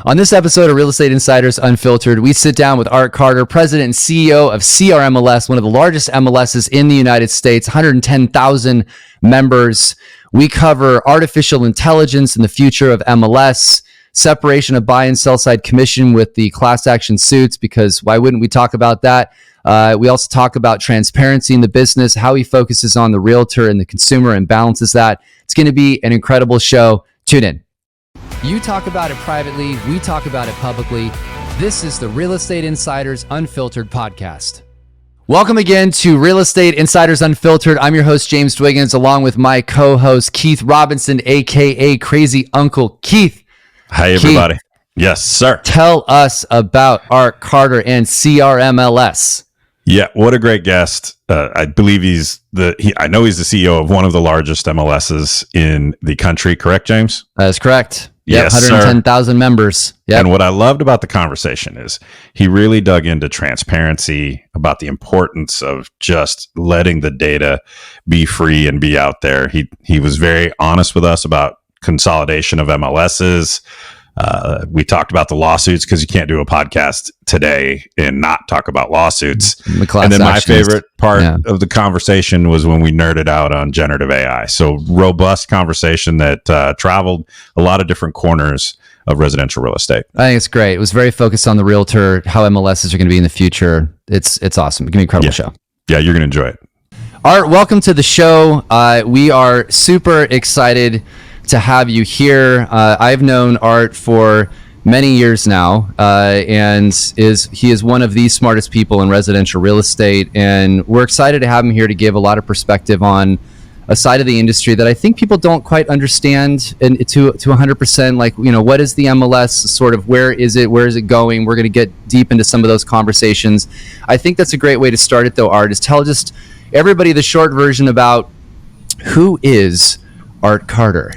On this episode of Real Estate Insiders Unfiltered, we sit down with Art Carter, President and CEO of CRMLS, one of the largest MLSs in the United States, 110,000 members. We cover artificial intelligence and the future of MLS, separation of buy and sell side commission with the class action suits, because why wouldn't we talk about that? We also talk about transparency in the business, how he focuses on the realtor and the consumer and balances that. It's going to be an incredible show. Tune in. You talk about it privately, we talk about it publicly. This is the Real Estate Insiders Unfiltered podcast. Welcome again to Real Estate Insiders Unfiltered. I'm your host, James Dwiggins, along with my co-host, Keith Robinson, aka Crazy Uncle Keith. Hi, everybody. Keith, yes, sir. Tell us about Art Carter and CRMLS. Yeah, what a great guest. I believe I know he's the CEO of one of the largest MLSs in the country. Correct, James? That is correct. Yes, 110,000 members. Yep. And what I loved about the conversation is he really dug into transparency, about the importance of just letting the data be free and be out there. He was very honest with us about consolidation of MLSs. We talked about the lawsuits, because you can't do a podcast today and not talk about lawsuits. And then my favorite part of the conversation was when we nerded out on generative AI. So robust conversation that traveled a lot of different corners of residential real estate. I think it's great. It was very focused on the realtor, how MLSs are going to be in the future. It's awesome. It's going to be an incredible show. Yeah, you're going to enjoy it. Art, welcome to the show. We are super excited to have you here. I've known Art for many years now, and he is one of the smartest people in residential real estate, and we're excited to have him here to give a lot of perspective on a side of the industry that I think people don't quite understand and to 100%. Like, what is the MLS? Sort of, where is it going? We're going to get deep into some of those conversations. I think that's a great way to start it, though, Art, is tell just everybody the short version about who is Art Carter,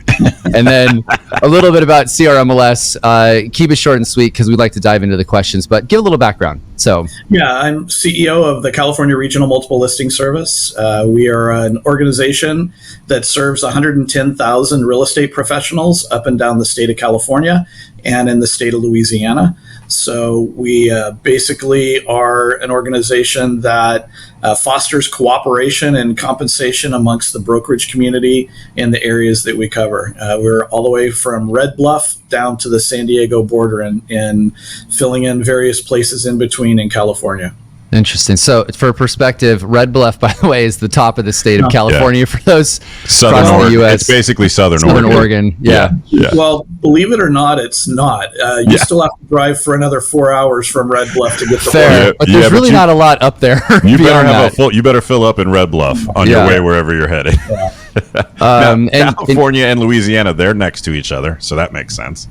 and then a little bit about CRMLS. Keep it short and sweet, because we'd like to dive into the questions, but give a little background. So, yeah, I'm CEO of the California Regional Multiple Listing Service. We are an organization that serves 110,000 real estate professionals up and down the state of California and in the state of Louisiana. So we basically are an organization that fosters cooperation and compensation amongst the brokerage community in the areas that we cover. We're all the way from Red Bluff down to the San Diego border and filling in various places in between in California. Interesting. So, for perspective, Red Bluff, by the way, is the top of the state of California for those Southern across the U.S. It's basically Southern Oregon. Yeah. Well, believe it or not, it's not. You still have to drive for another 4 hours from Red Bluff to get to Fair, but there's really not a lot up there. You better have you better fill up in Red Bluff on your way wherever you're headed. Now, California and Louisiana, they're next to each other, so that makes sense.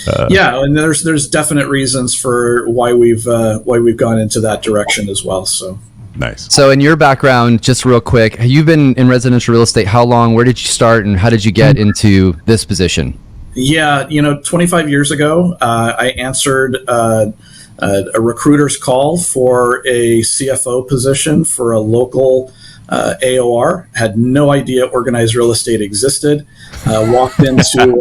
And there's definite reasons for why we've gone into that direction as well. So nice. So in your background, just real quick, you've been in residential real estate how long? Where did you start, and how did you get into this position? Yeah, 25 years ago, I answered a recruiter's call for a CFO position for a local AOR. Had no idea organized real estate existed. I walked into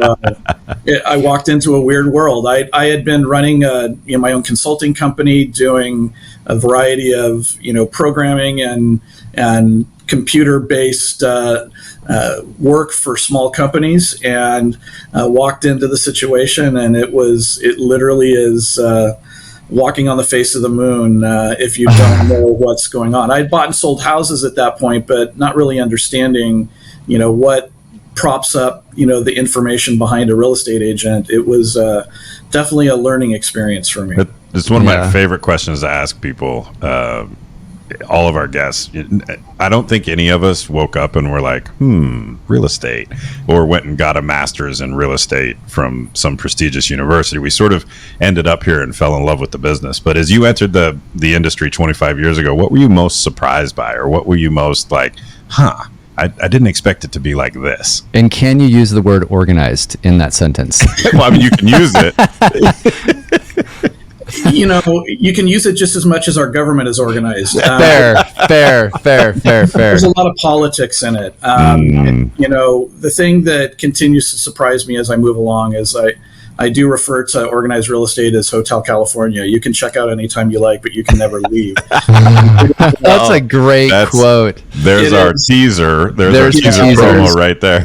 a weird world. I had been running my own consulting company, doing a variety of programming and computer-based work for small companies, and walked into the situation, and it literally is walking on the face of the moon if you don't know what's going on. I had bought and sold houses at that point, but not really understanding, what props up, the information behind a real estate agent. It was definitely a learning experience for me. It's one of my favorite questions to ask people, all of our guests. I don't think any of us woke up and were like, real estate, or went and got a master's in real estate from some prestigious university. We sort of ended up here and fell in love with the business. But as you entered the industry 25 years ago, what were you most surprised by, or what were you most like, I didn't expect it to be like this? And can you use the word organized in that sentence? Well, I mean, you can use it. You can use it just as much as our government is organized. Fair. There's a lot of politics in it. The thing that continues to surprise me as I move along is I do refer to organized real estate as Hotel California. You can check out anytime you like, but you can never leave. That's a great quote. There's our teaser. There's our teaser promo right there.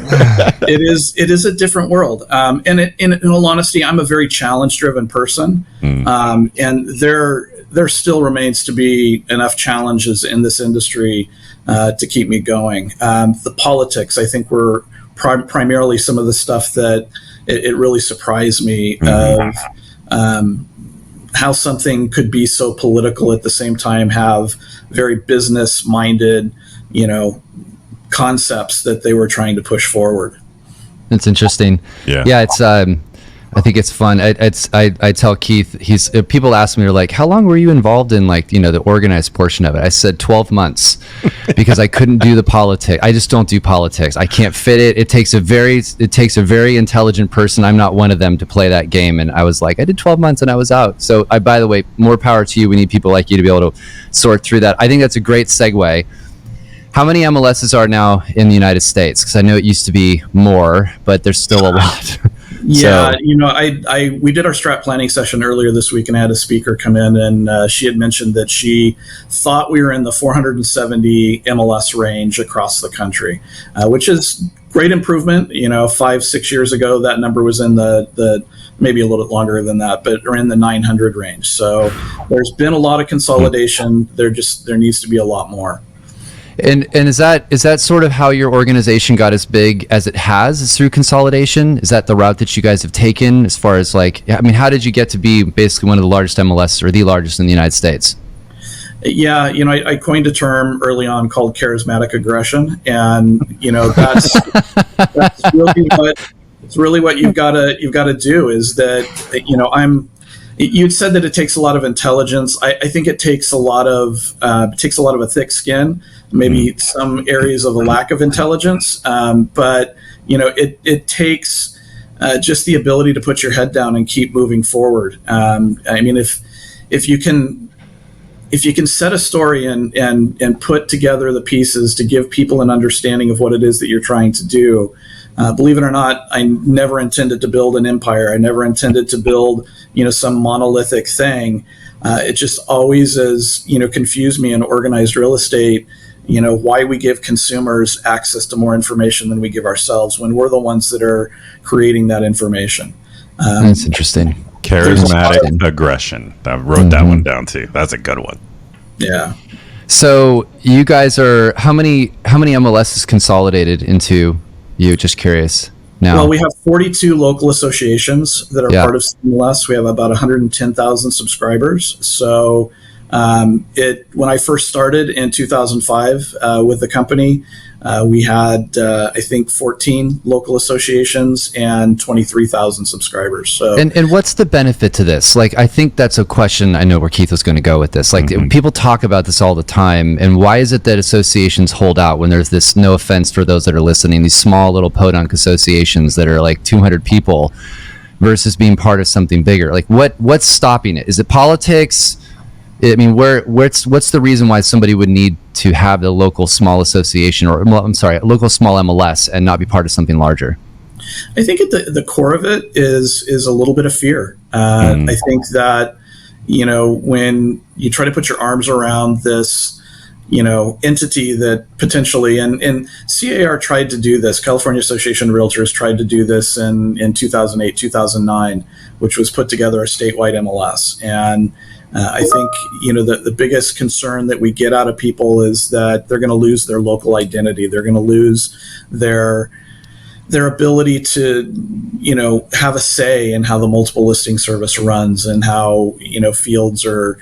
It is a different world. And in all honesty, I'm a very challenge-driven person. And there still remains to be enough challenges in this industry to keep me going. The politics, I think, were primarily some of the stuff that it really surprised me of how something could be so political at the same time have very business-minded, concepts that they were trying to push forward. It's interesting. Yeah. It's I think it's fun. I tell Keith, people ask me, they're like, how long were you involved in the organized portion of it? I said 12 months because I couldn't do the politics. I just don't do politics. I can't fit it. It takes a very intelligent person. I'm not one of them to play that game. And I was like, I did 12 months and I was out. So by the way, more power to you. We need people like you to be able to sort through that. I think that's a great segue. How many MLSs are now in the United States? Because I know it used to be more, but there's still a lot. Yeah, we did our strat planning session earlier this week, and I had a speaker come in, and she had mentioned that she thought we were in the 470 MLS range across the country, which is great improvement. 5-6 years ago, that number was in the maybe a little bit longer than that, but are in the 900 range. So there's been a lot of consolidation. There needs to be a lot more. And is that sort of how your organization got as big as it has, is through consolidation? Is that the route that you guys have taken as far as how did you get to be basically one of the largest MLS or the largest in the United States? Yeah, I coined a term early on called charismatic aggression, and that's really what you've got to do is that you'd said that it takes a lot of intelligence. I think it takes a lot of a thick skin, maybe some areas of a lack of intelligence. But it takes just the ability to put your head down and keep moving forward. If you can set a story and put together the pieces to give people an understanding of what it is that you're trying to do. Believe it or not, I never intended to build an empire. I never intended to build, some monolithic thing. It just always has, confused me in organized real estate, why we give consumers access to more information than we give ourselves when we're the ones that are creating that information. That's interesting. Charismatic aggression. I wrote that one down too. That's a good one. Yeah. So you guys are, how many MLS is consolidated into you? Just curious now. Well, we have 42 local associations that are part of CRMLS. We have about 110,000 subscribers. So when I first started in 2005 with the company, we had, I think, 14 local associations and 23,000 subscribers. So, and what's the benefit to this? I think that's a question. I know where Keith was going to go with this. People talk about this all the time. And why is it that associations hold out when there's this, no offense for those that are listening, these small little podunk associations that are 200 people versus being part of something bigger? What's stopping it? Is it politics? I mean, what's the reason why somebody would need to have the local small association local small MLS and not be part of something larger? I think at the core of it is a little bit of fear. I think that, when you try to put your arms around this, entity that potentially, and CAR tried to do this, California Association of Realtors tried to do this in 2008, 2009, which was put together a statewide MLS. And I think, the biggest concern that we get out of people is that they're going to lose their local identity. They're going to lose their ability to, have a say in how the multiple listing service runs and how, fields are,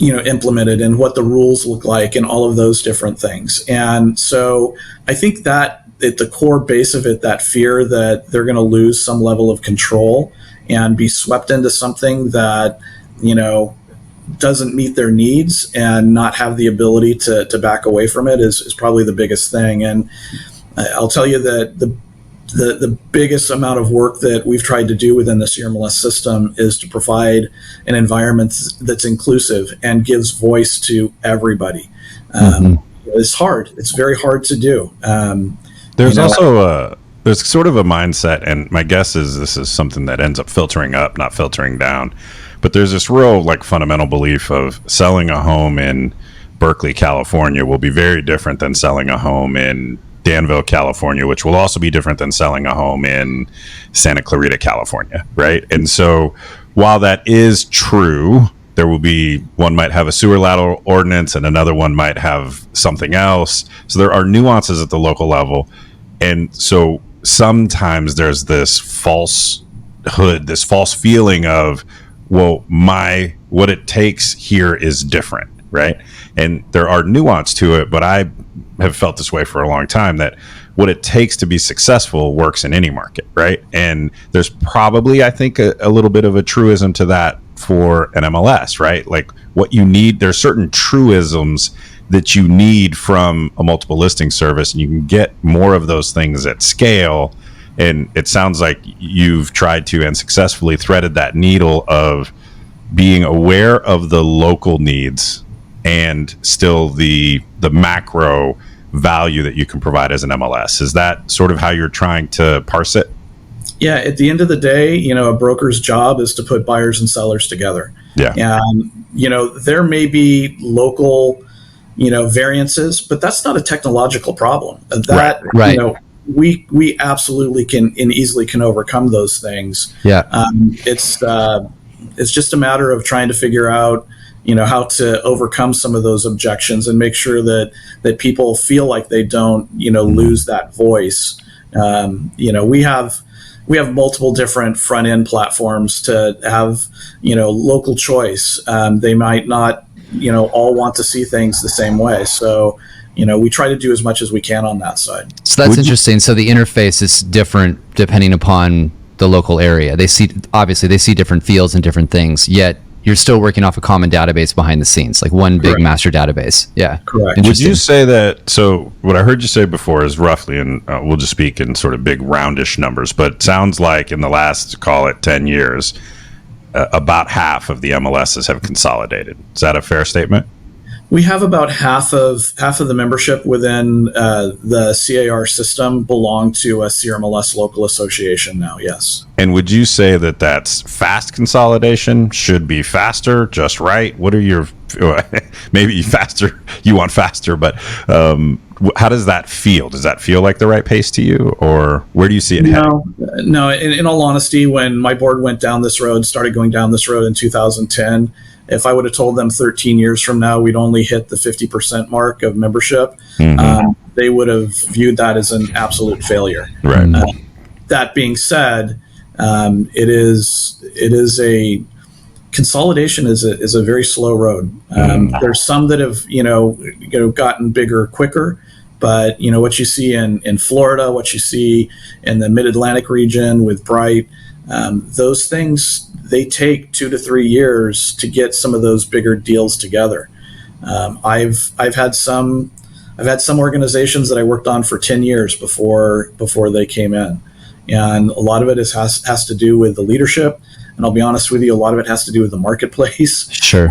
implemented and what the rules look like and all of those different things. And so I think that at the core base of it, that fear that they're going to lose some level of control and be swept into something that, doesn't meet their needs and not have the ability to back away from it is probably the biggest thing. And I'll tell you that the biggest amount of work that we've tried to do within the CRMLS system is to provide an environment that's inclusive and gives voice to everybody. It's hard. It's very hard to do. There's there's sort of a mindset, and my guess is this is something that ends up filtering up, not filtering down. But there's this real like fundamental belief of selling a home in Berkeley, California will be very different than selling a home in Danville, California, which will also be different than selling a home in Santa Clarita, California, right? And so while that is true, there will be, one might have a sewer lateral ordinance and another one might have something else. So there are nuances at the local level. And so sometimes there's this falsehood, this false feeling of, well, what it takes here is different, right? And there are nuance to it, but I have felt this way for a long time, that what it takes to be successful works in any market, right? And there's probably, I think, a little bit of a truism to that for an MLS, right? Like what you need, there's certain truisms that you need from a multiple listing service, and you can get more of those things at scale. And it sounds like you've tried to and successfully threaded that needle of being aware of the local needs and still the macro value that you can provide as an MLS. Is that sort of how you're trying to parse it? Yeah, at the end of the day, a broker's job is to put buyers and sellers together. Yeah. And, there may be local, variances, but that's not a technological problem. That, right. We absolutely can and easily can overcome those things. Yeah. It's just a matter of trying to figure out, how to overcome some of those objections and make sure that people feel like they don't, lose that voice. We have multiple different front end platforms to have, local choice. They might not, all want to see things the same way. So, we try to do as much as we can on that side. So that's interesting. So the interface is different depending upon the local area. They see different fields and different things, yet you're still working off a common database behind the scenes, like one big master database. Yeah. Correct. Would you say that, so what I heard you say before is roughly, and we'll just speak in sort of big roundish numbers, but it sounds like in the last, call it 10 years, about half of the MLSs have consolidated. Is that a fair statement? We have about half of the membership within the CAR system belong to a CRMLS local association now. Yes. And would you say that that's fast consolidation? Should be faster, just right? What are your maybe faster? You want faster, but how does that feel? Does that feel like the right pace to you, or where do you see it heading? No. In all honesty, when my board started going down this road in 2010. If I would have told them 13 years from now we'd only hit the 50% mark of membership, they would have viewed that as an absolute failure. Right. That being said, it is a consolidation is a very slow road. There's some that have gotten bigger quicker, but what you see in Florida, what you see in the Mid-Atlantic region with Bright, those things, they take 2 to 3 years to get some of those bigger deals together. I've had some organizations that I worked on for 10 years before they came in, and a lot of it has to do with the leadership. And I'll be honest with you, a lot of it has to do with the marketplace. Sure.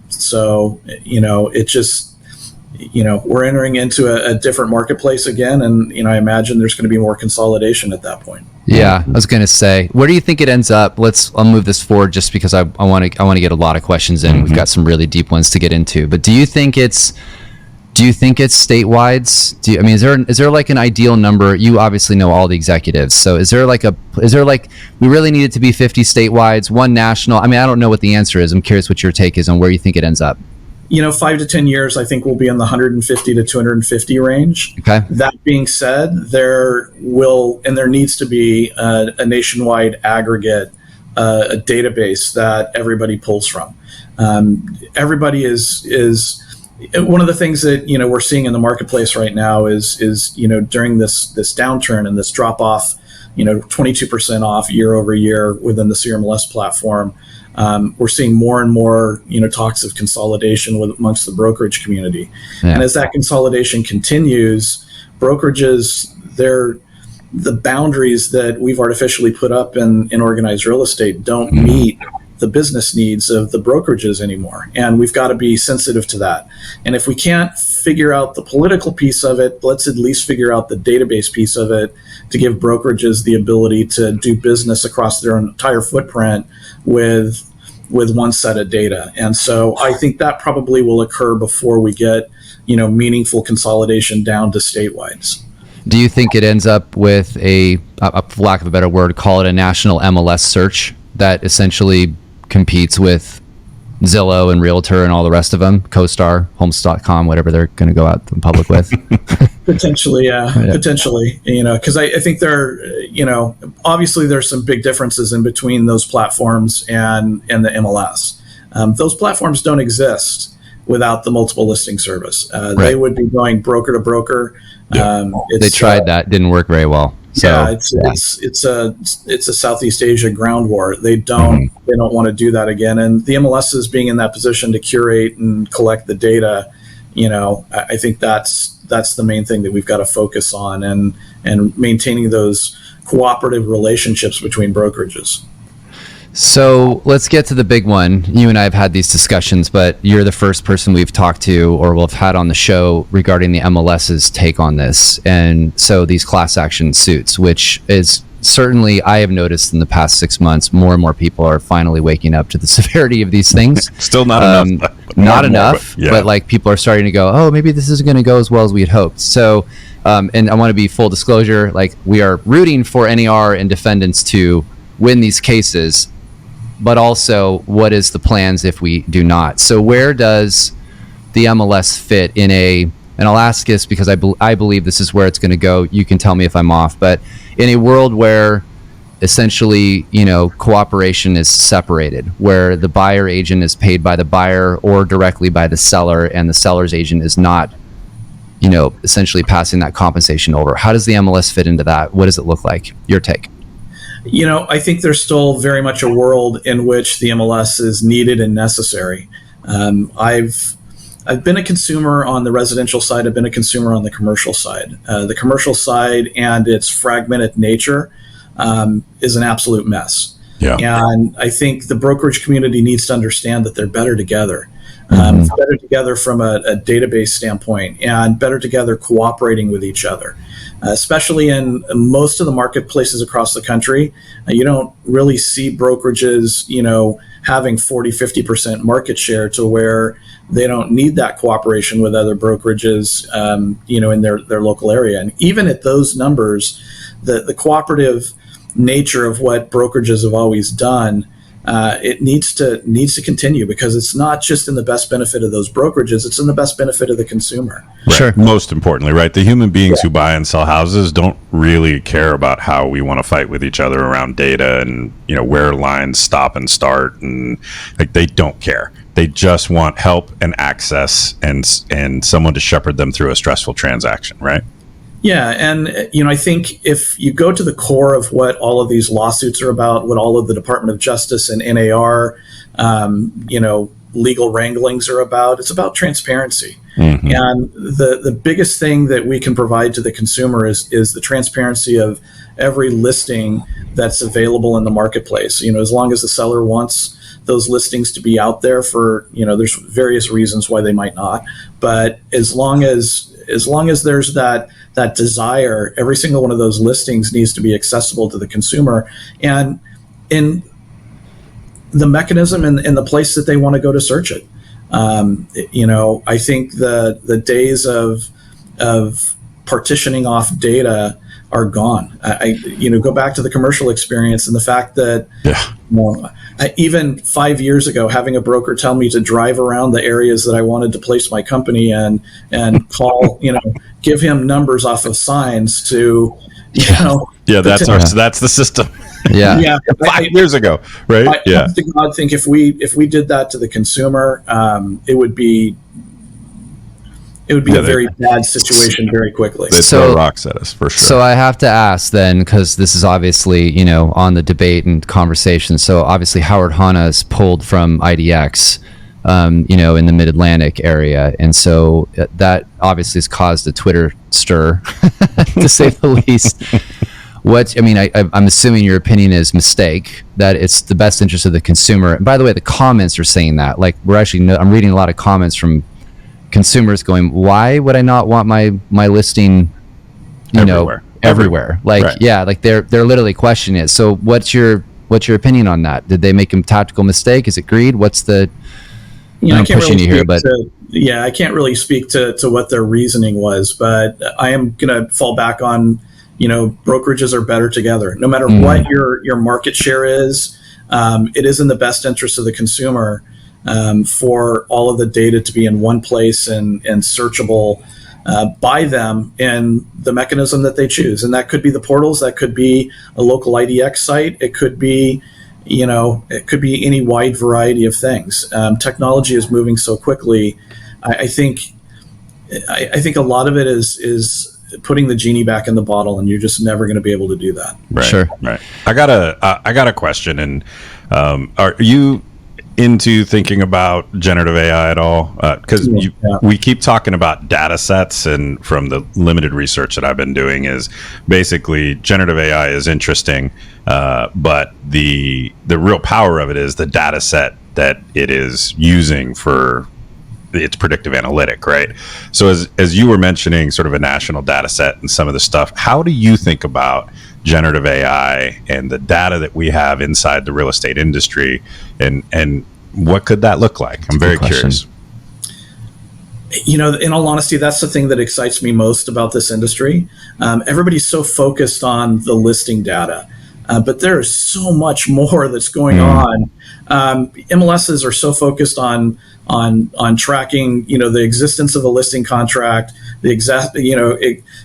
So it just. We're entering into a different marketplace again, and I imagine there's going to be more consolidation at that point. Yeah, I was going to say, where do you think it ends up? I'll move this forward just because I want to get a lot of questions in. We've got some really deep ones to get into. But do you think it's statewide? Is there like an ideal number? You obviously know all the executives. So is there like we really need it to be 50 statewide, one national? I don't know what the answer is. I'm curious what your take is on where you think it ends up. 5 to 10 years, I think we'll be in the 150 to 250 range. Okay. That being said, there needs to be a nationwide aggregate, a database that everybody pulls from. Everybody is one of the things that we're seeing in the marketplace right now is during this downturn and this drop off, 22% off year over year within the CRMLS platform. We're seeing more and more, talks of consolidation amongst the brokerage community. Yeah. And as that consolidation continues, brokerages, the boundaries that we've artificially put up in organized real estate don't meet the business needs of the brokerages anymore. And we've got to be sensitive to that. And if we can't figure out the political piece of it, let's at least figure out the database piece of it to give brokerages the ability to do business across their entire footprint with one set of data. And so I think that probably will occur before we get, meaningful consolidation down to statewide. Do you think it ends up with for lack of a better word, call it a national MLS search that essentially competes with Zillow and Realtor and all the rest of them, CoStar, Homes.com, whatever they're going to go out in public with? Potentially, yeah. Potentially, because I think obviously there's some big differences in between those platforms and the MLS. Those platforms don't exist without the multiple listing service. They would be going broker to broker. They tried that, didn't work very well. So, yeah, it's a Southeast Asia ground war. They don't want to do that again. And the MLS is being in that position to curate and collect the data. I think that's the main thing that we've got to focus on, and maintaining those cooperative relationships between brokerages. So let's get to the big one. You and I have had these discussions, but you're the first person we've talked to or will have had on the show regarding the MLS's take on this. And so these class action suits, which is certainly, I have noticed in the past 6 months, more and more people are finally waking up to the severity of these things. Still not enough. Not enough, but people are starting to go, oh, maybe this isn't going to go as well as we had hoped. So, and I want to be full disclosure, we are rooting for NAR and defendants to win these cases, but also what is the plans if we do not? So where does the MLS fit in and I'll ask this because I believe this is where it's going to go. You can tell me if I'm off, but in a world where essentially, cooperation is separated, where the buyer agent is paid by the buyer or directly by the seller, and the seller's agent is not, essentially passing that compensation over. How does the MLS fit into that? What does it look like? Your take. I think there's still very much a world in which the MLS is needed and necessary. I've been a consumer on the residential side. I've been a consumer on the commercial side. The commercial side and its fragmented nature is an absolute mess. Yeah. And I think the brokerage community needs to understand that they're better together. Better together from a database standpoint, and better together cooperating with each other. Especially in most of the marketplaces across the country, you don't really see brokerages, having 40-50% market share to where they don't need that cooperation with other brokerages, in their local area. And even at those numbers, the cooperative nature of what brokerages have always done, it needs to continue, because it's not just in the best benefit of those brokerages, it's in the best benefit of the consumer. Right. Sure. Most importantly, right? The human beings who buy and sell houses don't really care about how we want to fight with each other around data and, where lines stop and start, and they don't care. They just want help and access and someone to shepherd them through a stressful transaction, right? Yeah, and I think if you go to the core of what all of these lawsuits are about, what all of the Department of Justice and NAR, legal wranglings are about, it's about transparency. Mm-hmm. And the biggest thing that we can provide to the consumer is the transparency of every listing that's available in the marketplace. As long as the seller wants those listings to be out there for, there's various reasons why they might not, but as long as there's that desire, every single one of those listings needs to be accessible to the consumer, and in the mechanism and the place that they want to go to search it. I think the days of partitioning off data are gone. I go back to the commercial experience and the fact that even 5 years ago, having a broker tell me to drive around the areas that I wanted to place my company in and call, give him numbers off of signs to, that's the system. Yeah. 5 years ago, right? I think if we did that to the consumer, it would be a very bad situation very quickly. They'd throw rocks at us for sure. So I have to ask then, because this is obviously, on the debate and conversation. So obviously Howard Hanna is pulled from IDX, in the Mid-Atlantic area. And so that obviously has caused a Twitter stir, to say the least. I'm assuming your opinion is mistake, that it's the best interest of the consumer. And by the way, the comments are saying that. Like, I'm reading a lot of comments from consumers going, why would I not want my listing, everywhere? Like, right. Yeah, like they're literally questioning it. So what's your opinion on that? Did they make a tactical mistake? Is it greed? What's the, I can't really I can't really speak to what their reasoning was, but I am going to fall back on, brokerages are better together. No matter what your market share is, it is in the best interest of the consumer for all of the data to be in one place and searchable by them in the mechanism that they choose. And that could be the portals, that could be a local IDX site, it could be it could be any wide variety of things. Technology is moving so quickly. I think a lot of it is putting the genie back in the bottle, and you're just never going to be able to do that. Right. Sure. Right. I got a question, and are you into thinking about generative AI at all? Because we keep talking about data sets, and from the limited research that I've been doing is basically generative AI is interesting, but the real power of it is the data set that it is using for its predictive analytic, right? So as you were mentioning sort of a national data set and some of the stuff, how do you think about generative AI and the data that we have inside the real estate industry, and what could that look like? I'm very curious. In all honesty, that's the thing that excites me most about this industry. Everybody's so focused on the listing data, but there is so much more that's going on. MLSs are so focused on tracking, the existence of a listing contract, the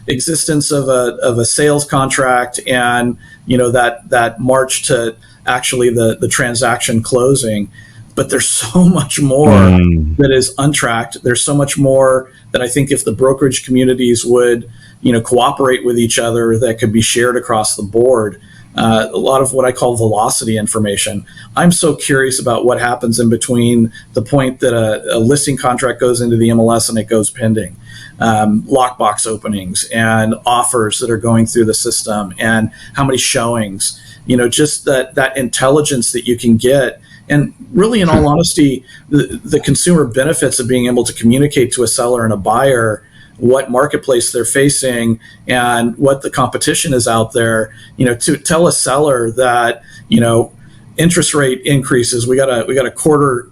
existence of a sales contract, and that march to actually the transaction closing. But there's so much more that is untracked. There's so much more that I think if the brokerage communities would, cooperate with each other, that could be shared across the board. A lot of what I call velocity information. I'm so curious about what happens in between the point that a listing contract goes into the MLS and it goes pending. Lockbox openings and offers that are going through the system, and how many showings, just that intelligence that you can get. And really, in all honesty, the consumer benefits of being able to communicate to a seller and a buyer what marketplace they're facing and what the competition is out there. To tell a seller that interest rate increases, we got a quarter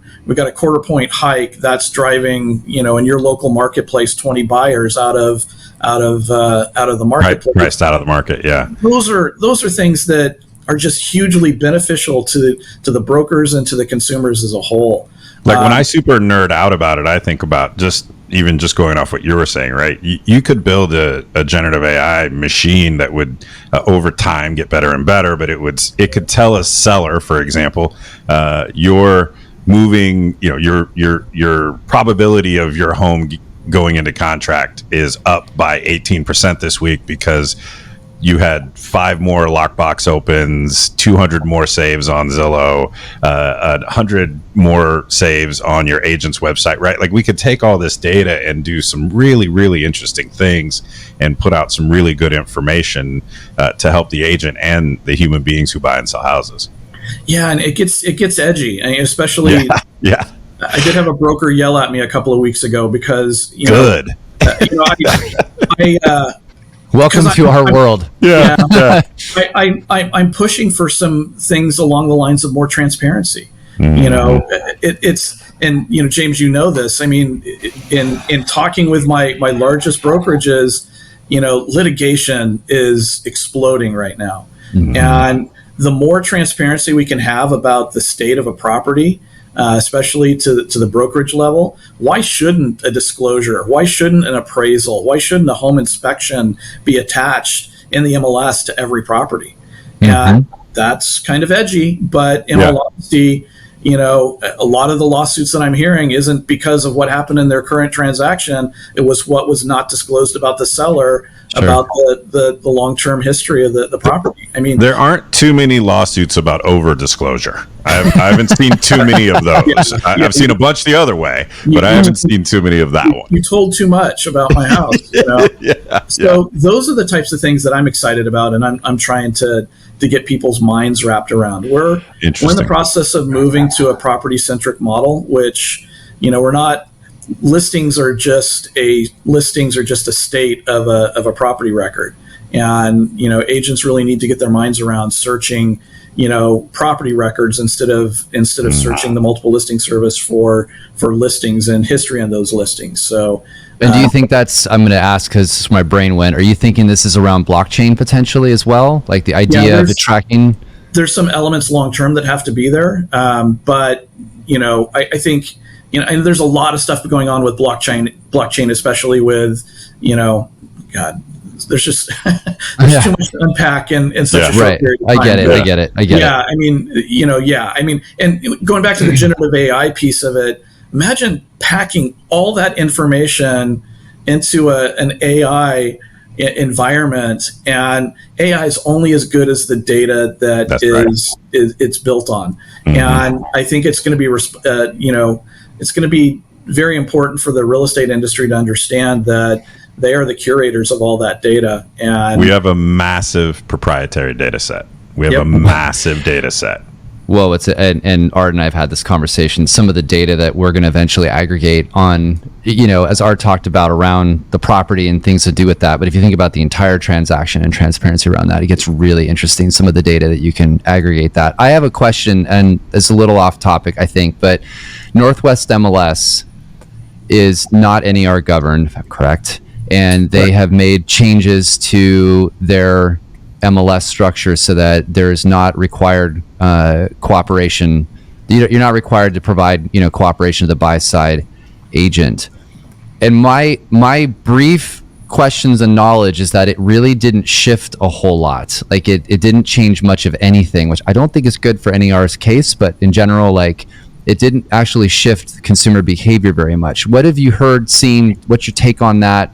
point hike that's driving in your local marketplace 20 buyers out of the marketplace. Priced out of the market, yeah. Those are things that are just hugely beneficial to the brokers and to the consumers as a whole. Like when I super nerd out about it, I think about just going off what you were saying, right? You could build a generative AI machine that would over time get better and better, but it could tell a seller, for example, your moving, your probability of your home going into contract is up by 18% this week because you had 5 more lockbox opens, 200 more saves on Zillow, 100 more saves on your agent's website, right? Like we could take all this data and do some really, really interesting things and put out some really good information to help the agent and the human beings who buy and sell houses. Yeah, and it gets edgy, especially. Yeah. I did have a broker yell at me a couple of weeks ago because Good. Welcome to our world. Yeah. I'm pushing for some things along the lines of more transparency. It's James, this. I mean, in talking with my largest brokerages, litigation is exploding right now, and the more transparency we can have about the state of a property, especially to the brokerage level, why shouldn't a disclosure? Why shouldn't an appraisal? Why shouldn't a home inspection be attached in the MLS to every property? And that's kind of edgy, but in all honesty, a lot of the lawsuits that I'm hearing isn't because of what happened in their current transaction. It was what was not disclosed about the seller, about the long-term history of the property. I mean, there aren't too many lawsuits about over-disclosure. I haven't seen too many of those. I've seen a bunch the other way, but I haven't seen too many of that one. You told too much about my house. So those are the types of things that I'm excited about, and I'm trying to get people's minds wrapped around. We're in the process of moving to a property-centric model, which, we're not. Listings are just a state of a property record, and agents really need to get their minds around searching property records instead of searching the multiple listing service for listings and history on those listings. So, and do you think that's, I'm going to ask because my brain went, are you thinking this is around blockchain potentially as well? Like the idea of the tracking? There's some elements long term that have to be there, but I think. And there's a lot of stuff going on with blockchain, especially with, God, there's just there's too much to unpack in such a short period of time. I get it. Yeah, I mean, and going back to the generative AI piece of it, imagine packing all that information into an AI environment, and AI is only as good as the data that it's built on. Mm-hmm. And I think it's going to be, it's going to be very important for the real estate industry to understand that they are the curators of all that data. And we have a massive proprietary data set. We have a massive data set. Well, and Art and I have had this conversation. Some of the data that we're going to eventually aggregate on, as Art talked about around the property and things to do with that. But if you think about the entire transaction and transparency around that, it gets really interesting. Some of the data that you can aggregate that. I have a question, and it's a little off topic, I think, but Northwest MLS is not NAR governed, if I'm correct, and they have made changes to their MLS structure so that there's not required cooperation. You're not required to provide cooperation to the buy side agent. And my brief questions and knowledge is that it really didn't shift a whole lot. Like it didn't change much of anything, which I don't think is good for NAR's case, but in general, like it didn't actually shift consumer behavior very much. What have you heard, seen? What's your take on that?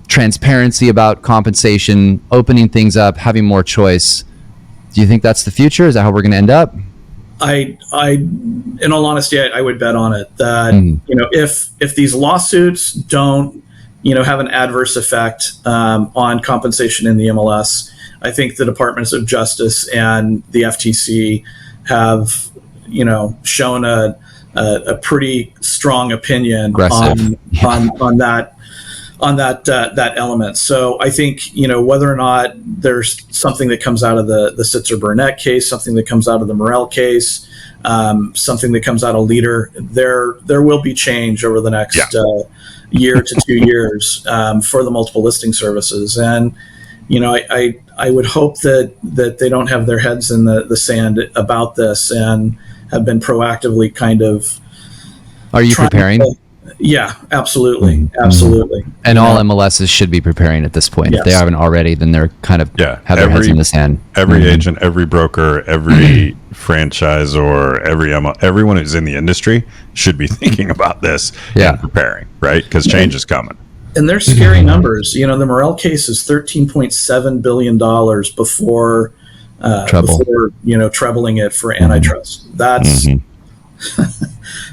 Transparency about compensation, opening things up, having more choice. Do you think that's the future? Is that how we're going to end up? I, in all honesty, I would bet on it that if these lawsuits don't have an adverse effect on compensation in the MLS, I think the Departments of Justice and the FTC have shown a pretty strong opinion on that element. So I think, whether or not there's something that comes out of the Sitzer Burnett case, something that comes out of the Morrell case, something that comes out of Leader, there will be change over the next year to 2 years for the multiple listing services. And, I would hope that they don't have their heads in the sand about this and have been proactively kind of. Are you preparing? Yeah, absolutely. Mm-hmm. Absolutely. And all MLSs should be preparing at this point. Yes. If they haven't already, then they're kind of have their heads in the sand. Every agent, every broker, every franchisor, everyone who's in the industry should be thinking about this and preparing, right? Because change is coming. And they're scary numbers. The Morrell case is $13.7 billion before trebling it for antitrust. That's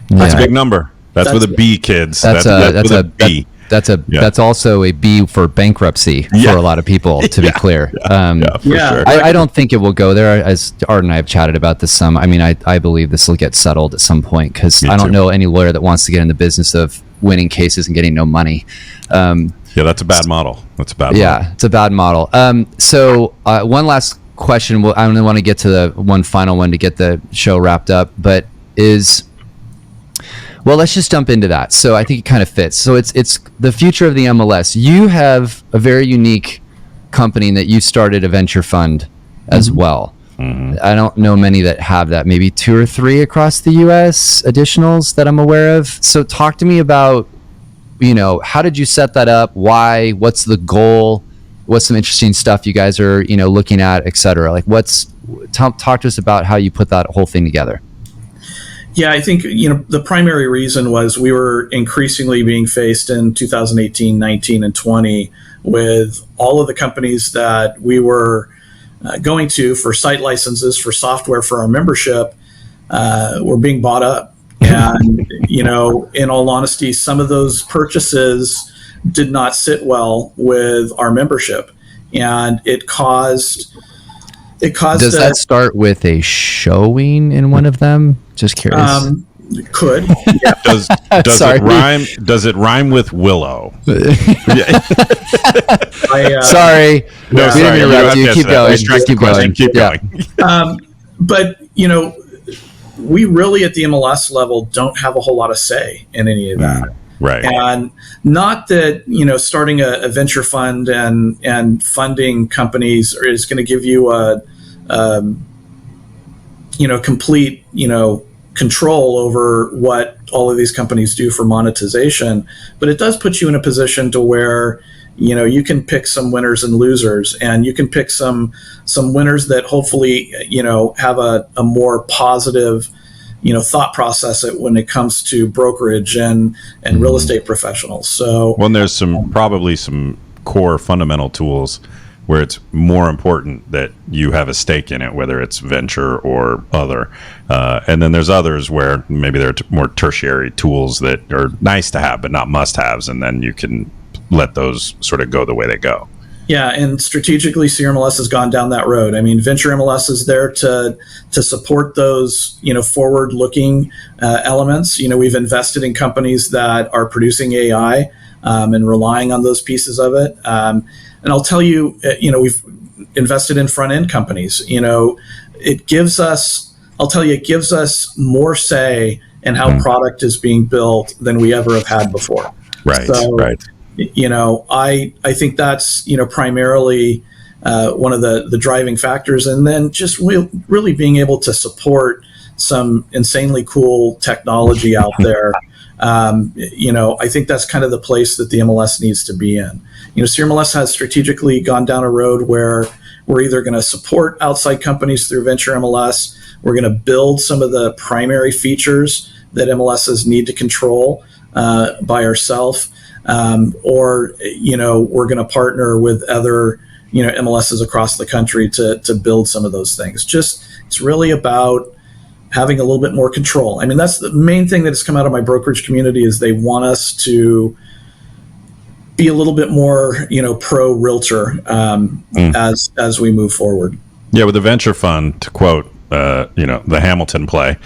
that's a big number. That's with a B, kids. That's a B. That's also a B for bankruptcy for a lot of people, to be clear. For sure. I don't think it will go there. As Art and I have chatted about this some. I mean, I believe this will get settled at some point because I don't know any lawyer that wants to get in the business of winning cases and getting no money. That's a bad model. It's a bad model. So one last question. I only want to get to the one final one to get the show wrapped up, but well, let's just jump into that. So I think it kind of fits. So it's the future of the MLS. You have a very unique company that you started a venture fund as well. Mm-hmm. I don't know many that have that, maybe 2 or 3 across the US additionals that I'm aware of. So talk to me about, how did you set that up? Why? What's the goal? What's some interesting stuff you guys are, looking at, et cetera? Like talk to us about how you put that whole thing together. Yeah, I think, the primary reason was we were increasingly being faced in 2018, 19, and 20 with all of the companies that we were going to for site licenses, for software, for our membership, were being bought up. And, in all honesty, some of those purchases did not sit well with our membership. And it caused Does that start with a showing in one of them? Just curious. Could. Yeah. Does Sorry. it rhyme? Does it rhyme with willow? Sorry. No, We sorry. didn't interrupt you. Keep going. Just keep going. Keep going. But, we really at the MLS level don't have a whole lot of say in any of that. Right. And not that, starting a venture fund and funding companies is going to give you a complete, control over what all of these companies do for monetization. But it does put you in a position to where, you can pick some winners and losers, and you can pick some winners that hopefully, have a more positive, thought process when it comes to brokerage and real estate professionals. So, well, there's probably some core fundamental tools where it's more important that you have a stake in it, whether it's venture or other. And then there's others where maybe there are more tertiary tools that are nice to have, but not must-haves. And then you can let those sort of go the way they go. Yeah, and strategically, CRMLS has gone down that road. I mean, Venture MLS is there to support those, forward-looking elements. We've invested in companies that are producing AI and relying on those pieces of it. And I'll tell you, we've invested in front-end companies. It gives us more say in how product is being built than we ever have had before. Right, so, right. I think that's, primarily one of the driving factors. And then just really being able to support some insanely cool technology out there. I think that's kind of the place that the MLS needs to be in. CRMLS has strategically gone down a road where we're either going to support outside companies through Venture MLS, we're going to build some of the primary features that MLSs need to control by ourselves, or we're going to partner with other MLSs across the country to build some of those things. It's really about having a little bit more control. I mean, that's the main thing that has come out of my brokerage community is they want us to be a little bit more, pro realtor as we move forward. Yeah, with the venture fund, to quote, the Hamilton play,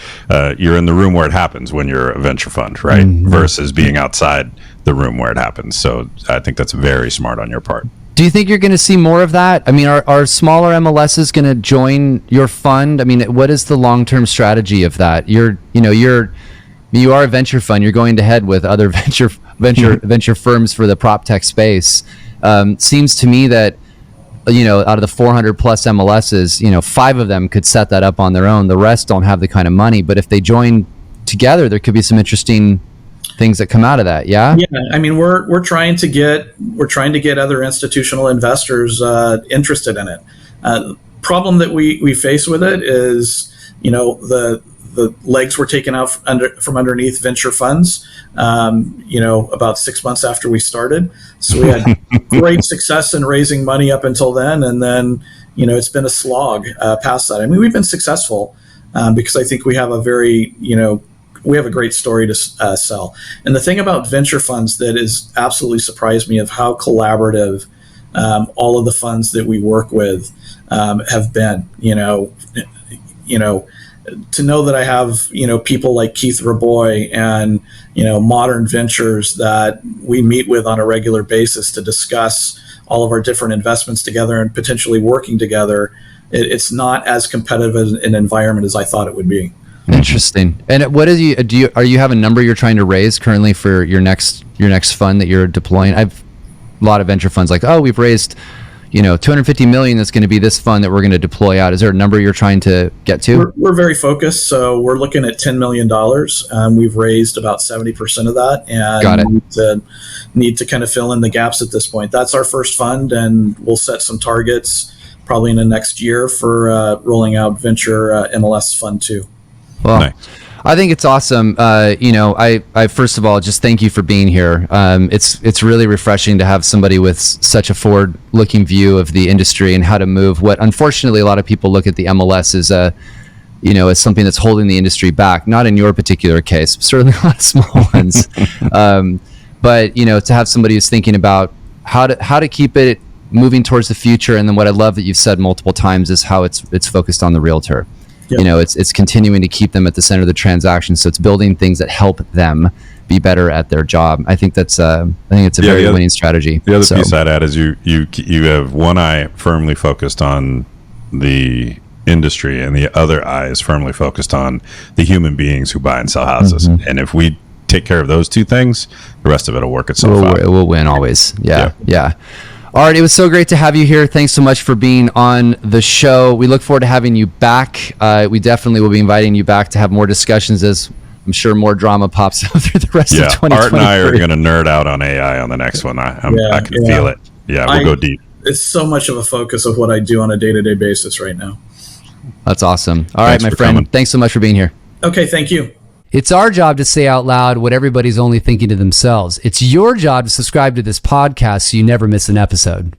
you're in the room where it happens when you're a venture fund, right? Mm-hmm. Versus being outside the room where it happens. So I think that's very smart on your part. Do you think you're going to see more of that? I mean, are smaller MLSs going to join your fund? I mean, what is the long-term strategy of that? You are a venture fund. You're going to head with other venture firms for the prop tech space. Seems to me that, out of the 400 plus MLSs, 5 of them could set that up on their own. The rest don't have the kind of money. But if they join together, there could be some interesting things that come out of that. Yeah. I mean, we're trying to get other institutional investors interested in it. Problem that we face with it is, the legs were taken out from underneath venture funds, about 6 months after we started. So we had great success in raising money up until then. And then, it's been a slog past that. I mean, we've been successful because I think we have a very, we have a great story to sell. And the thing about venture funds that is absolutely surprised me of how collaborative all of the funds that we work with have been, to know that I have, people like Keith Raboy and, Modern Ventures that we meet with on a regular basis to discuss all of our different investments together and potentially working together. It's not as competitive an environment as I thought it would be. Interesting. And what are you have a number you're trying to raise currently for your next fund that you're deploying? I've a lot of venture funds like, we've raised, $250 million. That's going to be this fund that we're going to deploy out. Is there a number you're trying to get to? We're very focused. So we're looking at $10 million. We've raised about 70% of that, and got it. Need to kind of fill in the gaps at this point. That's our first fund, and we'll set some targets probably in the next year for rolling out Venture MLS Fund 2. Well, nice. I think it's awesome. I first of all just thank you for being here. It's really refreshing to have somebody with such a forward-looking view of the industry and how to move. What unfortunately a lot of people look at the MLS as as something that's holding the industry back. Not in your particular case, certainly a lot of small ones. But to have somebody who's thinking about how to keep it moving towards the future, and then what I love that you've said multiple times is how it's focused on the realtor. Yep. It's continuing to keep them at the center of the transaction. So it's building things that help them be better at their job. I think it's a very winning strategy. The other piece I'd add is you have one eye firmly focused on the industry, and the other eye is firmly focused on the human beings who buy and sell houses. Mm-hmm. And if we take care of those two things, the rest of it will work itself out. We'll win always. Yeah. All right, it was so great to have you here. Thanks so much for being on the show. We look forward to having you back. We definitely will be inviting you back to have more discussions as I'm sure more drama pops up through the rest of 2023. Art and I are going to nerd out on AI on the next one. I can feel it. Yeah, we'll go deep. It's so much of a focus of what I do on a day-to-day basis right now. That's awesome. All right, my friend. Coming. Thanks so much for being here. Okay, thank you. It's our job to say out loud what everybody's only thinking to themselves. It's your job to subscribe to this podcast so you never miss an episode.